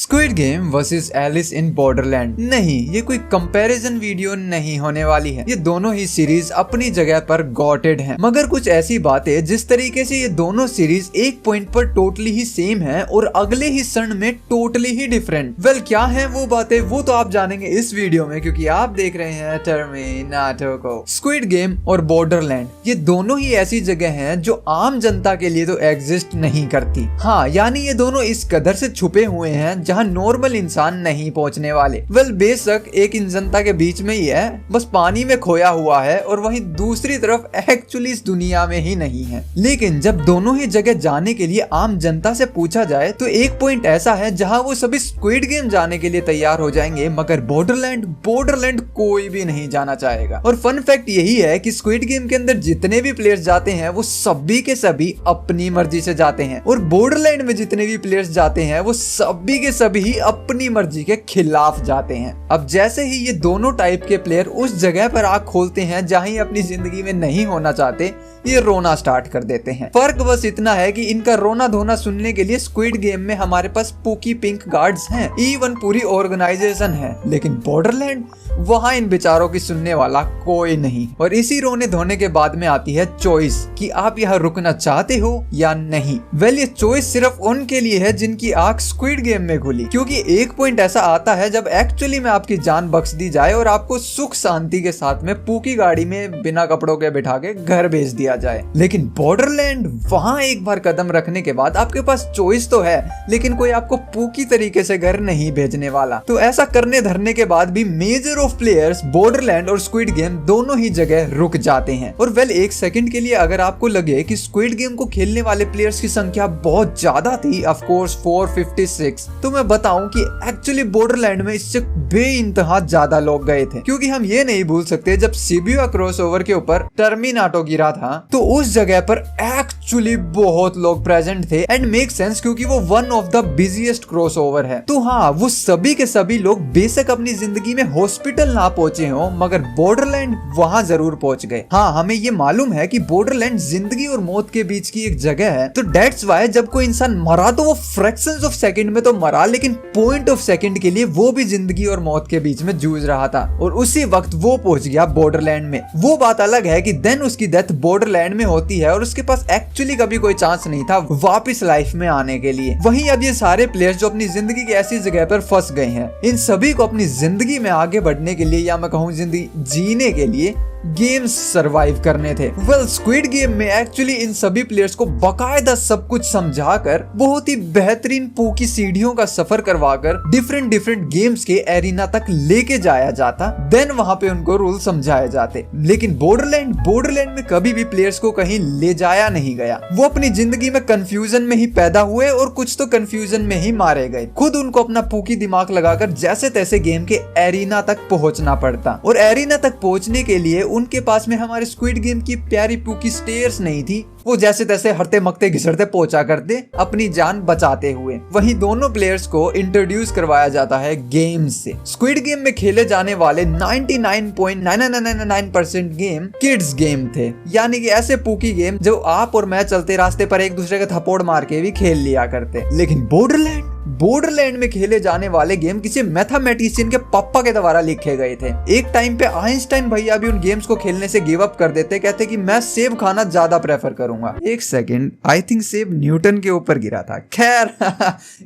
Squid Game versus Alice in Borderland. नहीं, ये कोई कंपैरिजन वीडियो नहीं होने वाली है। ये दोनों ही सीरीज अपनी जगह पर गॉटेड हैं, मगर कुछ ऐसी बातें जिस तरीके से ये दोनों सीरीज एक पॉइंट पर टोटली ही सेम है और अगले ही क्षण में टोटली ही डिफरेंट। वेल, क्या है वो बातें, वो तो आप जानेंगे इस वीडियो में, क्योंकि आप देख रहे हैं टर्मिनेटर को। स्क्विड गेम और बॉर्डरलैंड ये दोनों ही ऐसी जगह हैं जो आम जनता के लिए तो एग्जिस्ट नहीं करती। हाँ, यानी ये दोनों इस कदर से छुपे हुए हैं जहां नॉर्मल इंसान नहीं पहुंचने वाले। वेल, बेशक एक इन जनता के बीच में ही है, बस पानी में खोया हुआ है, और वहीं दूसरी तरफ एक्चुअली इस दुनिया में ही नहीं है। लेकिन जब दोनों ही जगह जाने के लिए आम जनता से पूछा जाए तो एक पॉइंट ऐसा है जहां वो सभी स्क्विड गेम जाने के लिए तैयार हो जाएंगे, मगर बॉर्डरलैंड कोई भी नहीं जाना चाहेगा। और फन फैक्ट यही है कि स्क्विड गेम के अंदर जितने भी प्लेयर्स जाते हैं वो सभी के सभी अपनी मर्जी से जाते हैं, और बॉर्डरलैंड में जितने भी प्लेयर्स जाते हैं वो सभी के सभी ही अपनी मर्जी के खिलाफ जाते हैं। अब जैसे ही ये दोनों टाइप के प्लेयर उस जगह पर आग खोलते हैं जहां ये अपनी जिंदगी में नहीं होना चाहते, ये रोना स्टार्ट कर देते हैं। फर्क बस इतना है कि इनका रोना धोना सुनने के लिए स्क्विड गेम में हमारे पास पुकी पिंक गार्ड्स हैं, इवन पूरी ऑर्गेनाइजेशन है, लेकिन बॉर्डरलैंड वहां इन बेचारों की सुनने वाला कोई नहीं। और इसी रोने धोने के बाद में आती है चॉइस कि आप यहाँ रुकना चाहते हो या नहीं। वेल, ये चॉइस सिर्फ उनके लिए है जिनकी आंख स्क्विड गेम में खुली, क्योंकि एक पॉइंट ऐसा आता है जब एक्चुअली में आपकी जान बख्श दी जाए और आपको सुख शांति के साथ में पूकी गाड़ी में बिना कपड़ों के बिठा के घर भेज दिया जाए। लेकिन बॉर्डरलैंड वहां एक बार कदम रखने के बाद आपके पास चॉइस तो है, लेकिन कोई आपको पूकी तरीके से घर नहीं भेजने वाला। तो ऐसा करने धरने के बाद भी मेजर ऑफ प्लेयर्स बॉर्डरलैंड और स्क्विड गेम दोनों ही जगह रुक जाते हैं। और वेल, एक सेकंड के लिए अगर आपको लगे कि स्क्विड गेम को खेलने वाले प्लेयर्स की संख्या बहुत ज्यादा थी, ऑफ कोर्स 456, तो मैं बताऊं कि एक्चुअली बॉर्डरलैंड में इससे बेइंतहा ज्यादा लोग गए थे। क्योंकि हम ये नहीं भूल सकते, जब सीबीयू क्रॉसओवर के ऊपर टर्मिनेटर गिरा था तो उस जगह पर एक्चुअली बहुत लोग प्रेजेंट थे, एंड मेक सेंस क्योंकि वो one of the busiest crossover है। तो हाँ, वो सभी के सभी लोग बेशक अपनी जिंदगी में हॉस्पिटल ना पहुंचे हो, मगर बॉर्डरलैंड वहां जरूर पहुंच गए। हाँ, हमें ये मालूम है कि बॉर्डरलैंड जिंदगी और मौत के बीच की एक जगह है, तो दैट्स व्हाई जब कोई इंसान मरा तो वो फ्रैक्शंस ऑफ सेकंड में तो मरा, लेकिन पॉइंट ऑफ सेकंड के लिए वो भी जिंदगी और मौत के बीच में जूझ रहा था, और उसी वक्त वो पहुंच गया बॉर्डरलैंड में। वो बात अलग है कि देन उसकी डेथ बॉर्डरलैंड में होती है और उसके पास एक्चुअली कभी कोई चांस नहीं था वापस लाइफ में आने के लिए। वहीं अब ये सारे प्लेयर्स जो अपनी जिंदगी की ऐसी जगह पर फंस गए हैं, इन सभी को अपनी जिंदगी में आगे बढ़ने के लिए, या मैं कहूँ जिंदगी जीने के लिए, गेम्स सरवाइव करने थे। वेल, स्क्विड गेम में एक्चुअली इन सभी प्लेयर्स को बकायदा सब कुछ समझाकर, बहुत ही बेहतरीन पूकी सीढ़ियों का सफर करवाकर डिफरेंट गेम्स के एरिना तक लेके जाया जाता, देन वहां पे उनको रूल समझाए जाते। लेकिन बॉर्डरलैंड में कभी भी प्लेयर्स को कहीं ले जाया नहीं गया। वो अपनी जिंदगी में कंफ्यूजन में ही पैदा हुए और कुछ तो कंफ्यूजन में ही मारे गए। खुद उनको अपना पूकी दिमाग लगाकर जैसे तैसे गेम के एरिना तक पहुंचना पड़ता, और एरिना तक पहुंचने के लिए उनके पास में हमारे स्क्विड गेम की प्यारी पूकी स्टेयर्स नहीं थी। वो जैसे तैसे हरते मकते घिसड़ते पहुंचा करते अपनी जान बचाते हुए। वहीं दोनों प्लेयर्स को इंट्रोड्यूस करवाया जाता है गेम्स से। स्क्विड गेम में खेले जाने वाले 99.9999% गेम किड्स गेम थे, यानी कि ऐसे पूकी गेम जो आप और मैं चलते रास्ते पर एक दूसरे का थप्पड़ मार के भी खेल लिया करते। लेकिन बॉर्डरलैंड में खेले जाने वाले गेम किसी मैथमेटिशियन के पापा के द्वारा लिखे गए थे। एक टाइम पे आइंस्टाइन भैया भी उन गेम्स को खेलने से गिव अप कर देते, कहते कि मैं सेब खाना ज्यादा प्रेफर करूंगा। एक सेकंड, आई थिंक सेब न्यूटन के ऊपर गिरा था। खैर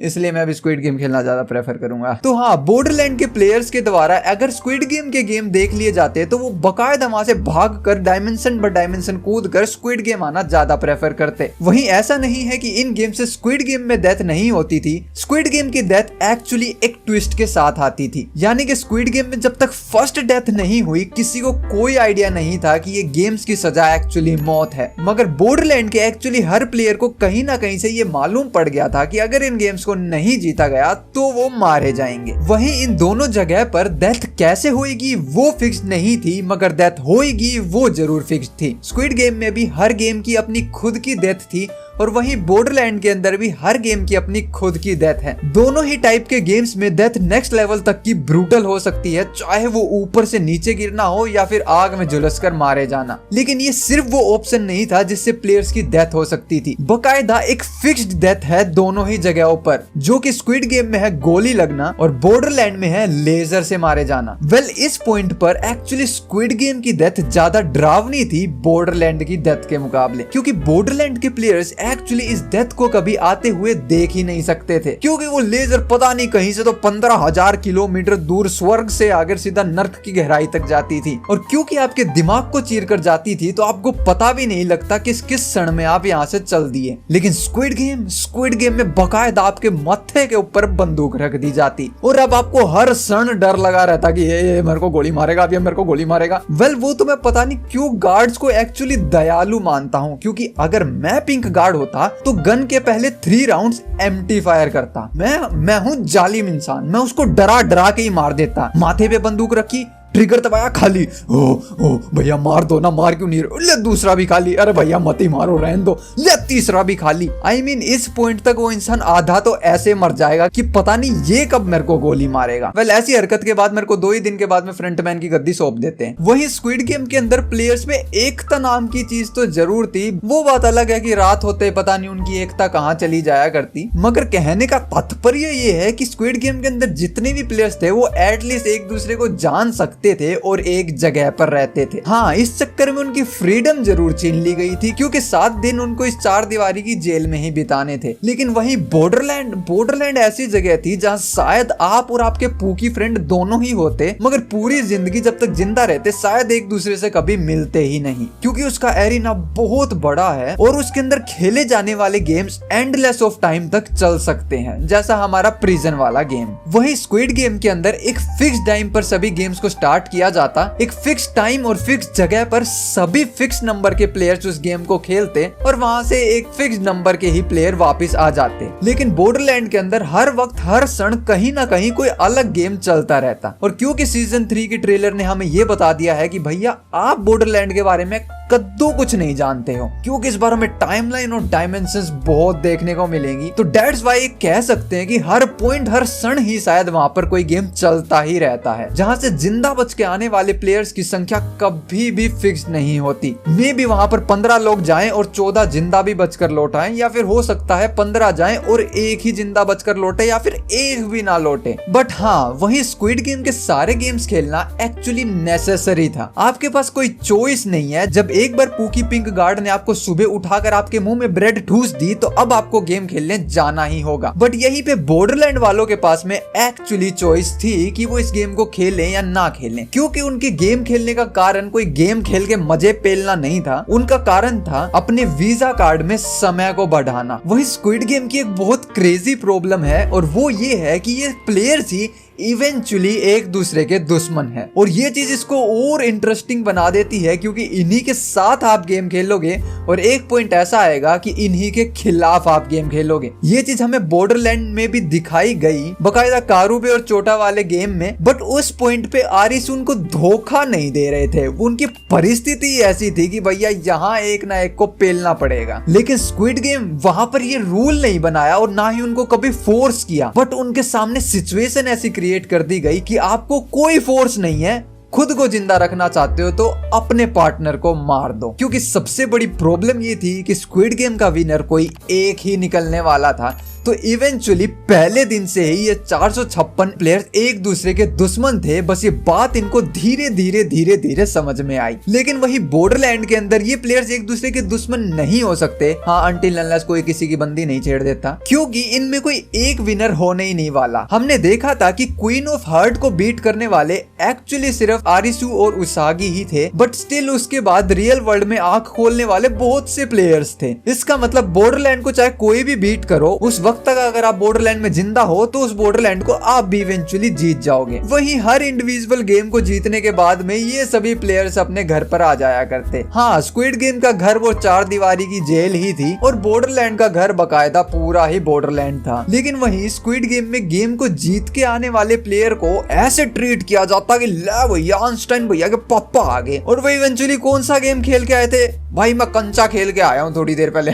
इसलिए मैं भी स्क्विड गेम खेलना ज्यादा प्रेफर करूंगा। तो हाँ, बॉर्डरलैंड के प्लेयर्स के द्वारा अगर स्क्विड गेम के गेम देख लिए जाते तो वो बकायदा वहां से भाग कर डायमेंशन ब डायमेंशन कूद कर स्क्विड गेम आना ज्यादा प्रेफर करते। वहीं ऐसा नहीं है कि इन गेम से स्क्विड गेम में डेथ नहीं होती थी। स्क्विड गेम की डेथ एक्चुअली एक ट्विस्ट के साथ आती थी, यानी कि स्क्विड गेम में जब तक फर्स्ट डेथ नहीं हुई किसी को कोई आइडिया नहीं था कि ये गेम्स की सजा एक्चुअली मौत है। मगर बॉर्डरलैंड के एक्चुअली हर प्लेयर को कहीं ना कहीं से ये मालूम पड़ गया था कि अगर इन गेम्स को नहीं जीता गया तो वो मारे जाएंगे। वहीं इन दोनों जगह पर डेथ कैसे होगी वो फिक्स नहीं थी, मगर डेथ होगी वो जरूर फिक्स थी। स्क्विड गेम में भी हर गेम की अपनी खुद की डेथ थी, और वहीं बॉर्डरलैंड के अंदर भी हर गेम की अपनी खुद की डेथ डेथ है। दोनों ही टाइप के गेम्स में डेथ नेक्स्ट लेवल तक की ब्रूटल हो सकती है, चाहे वो ऊपर से नीचे गिरना हो या फिर आग में झुलसकर मारे जाना। लेकिन ये सिर्फ वो ऑप्शन नहीं था जिससे प्लेयर्स की डेथ हो सकती थी, बकायदा एक फिक्स्ड डेथ है दोनों ही जगहों पर, जो कि स्क्विड गेम में है गोली लगना और बॉर्डरलैंड में है लेजर से मारे जाना। इस पॉइंट पर एक्चुअली स्क्विड गेम की डेथ ज्यादा डरावनी थी बॉर्डरलैंड की डेथ के मुकाबले, क्योंकि बॉर्डरलैंड के प्लेयर्स एक्चुअली इस डेथ को कभी आते हुए देख ही नहीं सकते थे, क्योंकि वो लेजर पता नहीं कहीं से तो 15,000 किलोमीटर दूर स्वर्ग से आकर सीधा नर्क की गहराई तक जाती थी, और क्योंकि आपके दिमाग को चीर कर जाती थी तो आपको पता भी नहीं लगता किस किस क्षण में आप यहाँ से चल दिए। लेकिन स्क्विड गेम में बकायदा आपके मत्थे के ऊपर बंदूक रख दी जाती और अब आपको हर क्षण डर लगा रहता कि ये मेरे को गोली मारेगा, अभी मेरे को गोली मारेगा। वो तो मैं पता नहीं क्यों गार्ड्स को एक्चुअली दयालु मानता हूँ, क्योंकि अगर मैं पिंक गार्ड होता तो गन के पहले 3 राउंड्स एम्प्टी फायर करता। मैं हूँ जालिम इंसान, मैं उसको डरा डरा के ही मार देता। माथे पे बंदूक रखी, ट्रिगर दबाया, खाली। ओ भैया मार दो ना, मार क्यों नहीं रहे? ले दूसरा भी खाली, अरे भैया मत ही मारो, रहने दो, ले तीसरा भी खाली। I mean, इस पॉइंट तक वो इंसान आधा तो ऐसे मर जाएगा कि पता नहीं ये कब मेरे को गोली मारेगा। ऐसी हरकत के बाद मेरे को 2 ही दिन के बाद में फ्रंटमैन की गद्दी सौंप देते हैं। वही स्क्विड गेम के अंदर प्लेयर्स में एकता नाम की चीज तो जरूर थी। वो बात अलग है कि रात होते पता नहीं उनकी एकता कहाँ चली जाया करती, मगर कहने का तात्पर्य ये है कि स्क्विड गेम के अंदर जितने भी प्लेयर्स थे वो एटलीस्ट एक दूसरे को जान सकते थे और एक जगह पर रहते थे। हाँ, इस चक्कर में उनकी फ्रीडम जरूर छीन ली गई थी, क्योंकि 7 दिन उनको इस 4 दीवारी की जेल में ही बिताने थे। लेकिन वही बॉर्डरलैंड ऐसी जगह थी जहाँ शायद आप और आपके पूकी फ्रेंड दोनों ही होते, मगर पूरी जिंदगी जब तक जिंदा रहते शायद एक दूसरे से कभी मिलते ही नहीं, क्योंकि उसका एरिना बहुत बड़ा है और उसके अंदर खेले जाने वाले गेम्स एंडलेस ऑफ टाइम तक चल सकते हैं, जैसा हमारा प्रिजन वाला गेम। वही स्क्विड गेम के अंदर एक फिक्स टाइम पर सभी गेम्स को स्टार्ट किया जाता, एक फिक्स टाइम और फिक्स जगह पर सभी फिक्स नंबर के प्लेयर्स उस गेम को खेलते और वहां से एक फिक्स नंबर के ही प्लेयर वापस आ जाते। लेकिन बॉर्डरलैंड के अंदर हर वक्त हर क्षण कहीं ना कहीं कोई अलग गेम चलता रहता, और क्योंकि सीजन 3 के ट्रेलर ने हमें ये बता दिया है कि भैया आप बॉर्डरलैंड के बारे में कद्दू कुछ नहीं जानते हो, क्योंकि इस बार हमें टाइमलाइन और डायमेंशंस बहुत देखने को मिलेंगी। तो दैट्स व्हाई कह सकते हैं कि हर पॉइंट हर क्षण ही शायद वहां पर कोई गेम चलता ही रहता है, जहां से जिंदा बच के आने वाले प्लेयर्स की संख्या कभी भी फिक्स नहीं होती। मे भी वहां पर 15 लोग जाएं और 14 जिंदा भी बचकर लौट आएं, या फिर हो सकता है 15 जाएं और एक ही जिंदा बचकर लौटे, या फिर एक भी ना लौटे। बट हाँ, वही स्क्विड गेम के सारे गेम्स खेलना एक्चुअली नेसेसरी था। आपके पास कोई चॉइस नहीं है। जब एक बार पूकी पिंक गार्ड ने आपको सुबह उठाकर आपके मुंह में ब्रेड ठूस दी तो अब आपको गेम खेलने जाना ही होगा। बट यहीं पे बॉर्डरलैंड वालों के पास में एक्चुअली चॉइस थी कि वो इस गेम को खेलें या ना खेलें, क्योंकि उनके गेम खेलने का कारण कोई गेम खेल के मजे पेलना नहीं था। उनका कारण था अपने वीजा कार्ड में समय को बढ़ाना। वही स्क्विड गेम की एक बहुत क्रेजी प्रॉब्लम है, और वो ये है कि ये प्लेयर्स ही इवेंचुअली एक दूसरे के दुश्मन है, और ये चीज इसको और इंटरेस्टिंग बना देती है, क्योंकि इन्हीं के साथ आप गेम खेलोगे और एक पॉइंट ऐसा आएगा कि इन्हीं के खिलाफ आप गेम खेलोगे। ये चीज हमें बॉर्डरलैंड में भी दिखाई गई, बकायदा कारूबे और चोटा वाले गेम में। बट उस पॉइंट पे आरिस उनको धोखा नहीं दे रहे थे, उनकी परिस्थिति ऐसी थी कि भैया यहाँ एक ना एक को पेलना पड़ेगा। लेकिन स्क्विड गेम वहां पर ये रूल नहीं बनाया और ना ही उनको कभी फोर्स किया, बट उनके सामने सिचुएशन ऐसी क्रिएट कर दी गई कि आपको कोई फोर्स नहीं है। खुद को जिंदा रखना चाहते हो तो अपने पार्टनर को मार दो, क्योंकि सबसे बड़ी प्रॉब्लम ये थी कि स्क्विड गेम का विनर कोई एक ही निकलने वाला था। तो इवेंचुअली पहले दिन से ही ये 456 प्लेयर्स एक दूसरे के दुश्मन थे। बस ये बात इनको धीरे धीरे समझ में आई। लेकिन वही बॉर्डरलैंड के अंदर ये प्लेयर्स एक दूसरे के दुश्मन नहीं हो सकते, हाँ, अनटिल अनलेस कोई किसी की बंदी नहीं छेड़ देता, क्योंकि इनमें कोई एक विनर होने ही नहीं वाला। हमने देखा था कि क्वीन ऑफ हार्ट को बीट करने वाले एक्चुअली सिर्फ आरिसू और उसागी ही थे, बट स्टिल उसके बाद रियल वर्ल्ड में आंख खोलने वाले बहुत से प्लेयर्स थे। इसका मतलब बॉर्डरलैंड को चाहे कोई भी बीट करो, उस वक्त तक अगर आप बॉर्डरलैंड में जिंदा हो तो उस बॉर्डरलैंड को आप भी इवेंचुअली जीत जाओगे। वही हर इंडिविजुअल गेम को जीतने के बाद में ये सभी प्लेयर्स अपने घर पर आ जाया करते। हाँ, स्क्विड गेम का घर वो 4 दीवारी की जेल ही थी और बॉर्डरलैंड का घर बकायदा पूरा ही बॉर्डरलैंड था। लेकिन वही स्क्विड गेम में गेम को जीत के आने वाले प्लेयर को ऐसे ट्रीट किया जाता कि ला भैया आइंस्टाइन भैया के पापा आ गए। और वो इवेंचुअली कौन सा गेम खेल के आए थे? भाई मैं कंचा खेल के आया हूँ थोड़ी देर पहले।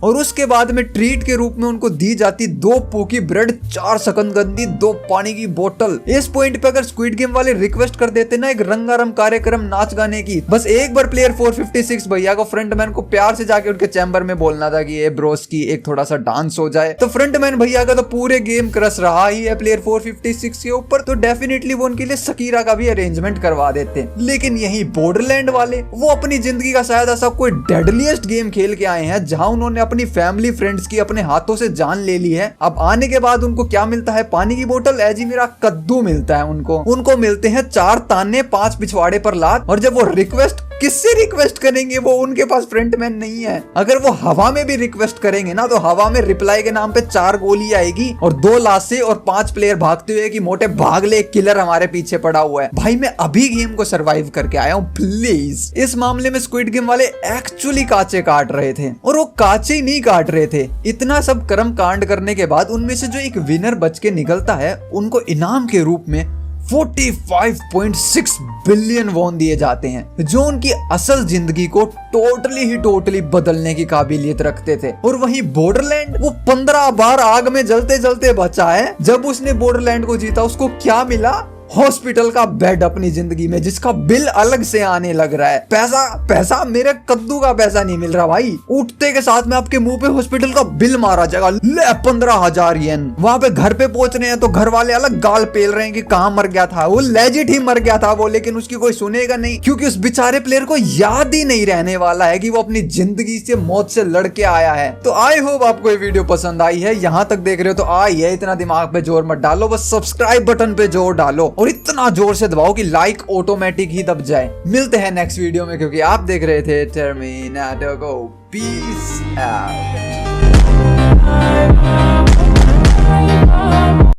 और उसके बाद में ट्रीट के रूप में उनको दी जाती 2 पोकी ब्रेड, 4 शकरकंदी, 2 पानी की बोतल। इस पॉइंट पे अगर स्क्विड गेम वाले रिक्वेस्ट कर देते ना एक रंगारंग कार्यक्रम नाच गाने की, बस एक बार प्लेयर 456 भैया को फ्रंटमैन को प्यार से जाके उनके चैम्बर में बोलना था कि ये ब्रोस की एक थोड़ा सा डांस हो जाए, तो फ्रंटमैन भैया का तो पूरे गेम क्रश रहा ही है प्लेयर 456 के ऊपर, तो डेफिनेटली वो उनके लिए शकीरा का भी अरेंजमेंट करवा देते। लेकिन यही बॉर्डरलैंड वाले वो अपनी जिंदगी का शायद ऐसा कोई डेडलीस्ट गेम खेल के आए हैं जहां उन्होंने अपनी फैमिली फ्रेंड्स की अपने हाथों से जान ले ली है। अब आने के बाद उनको क्या मिलता है? पानी की बोतल, एजी मेरा कद्दू मिलता है उनको मिलते हैं 4 ताने, 5 पिछवाड़े पर लात। और जब वो रिक्वेस्ट किससे रिक्वेस्ट करेंगे, वो उनके पास फ्रंटमैन नहीं है। अगर वो हवा में भी रिक्वेस्ट करेंगे ना तो हवा में रिप्लाई के नाम पे 4 गोली आएगी और 2 लाशें और 5 प्लेयर भागते हुए कि मोटे भाग ले, किलर हमारे पीछे पड़ा हुआ है। भाई मैं अभी गेम को सरवाइव करके आया हूँ, प्लीज। इस मामले में स्क्विड गेम वाले एक्चुअली काचे काट रहे थे, और वो काचे ही नहीं काट रहे थे। इतना सब कर्म कांड करने के बाद उनमें से जो एक विनर बच के निकलता है उनको इनाम के रूप में 45.6 बिलियन वॉन दिए जाते हैं, जो उनकी असल जिंदगी को टोटली बदलने की काबिलियत रखते थे। और वहीं बॉर्डरलैंड वो 15 बार आग में जलते जलते बचा है। जब उसने बॉर्डरलैंड को जीता उसको क्या मिला? हॉस्पिटल का बेड अपनी जिंदगी में, जिसका बिल अलग से आने लग रहा है। पैसा मेरे कद्दू का पैसा नहीं मिल रहा भाई। उठते के साथ में आपके मुंह पे हॉस्पिटल का बिल मारा जाएगा, ले 15,000 येन। वहां पे घर पे पहुंच रहे हैं तो घर वाले अलग गाल पेल रहे हैं कि कहां मर गया था वो, लेजिट ही मर गया था वो, लेकिन उसकी कोई सुनेगा नहीं क्योंकि उस बेचारे प्लेयर को याद ही नहीं रहने वाला है कि वो अपनी जिंदगी से मौत से लड़के आया है। तो आई होप आपको ये वीडियो पसंद आई है। यहाँ तक देख रहे हो तो आई है, इतना दिमाग पे जोर मत डालो, बस सब्सक्राइब बटन पे जोर डालो और इतना जोर से दबाओ कि लाइक ऑटोमेटिक ही दब जाए। मिलते हैं नेक्स्ट वीडियो में, क्योंकि आप देख रहे थे टर्मिनेटर को। Peace out.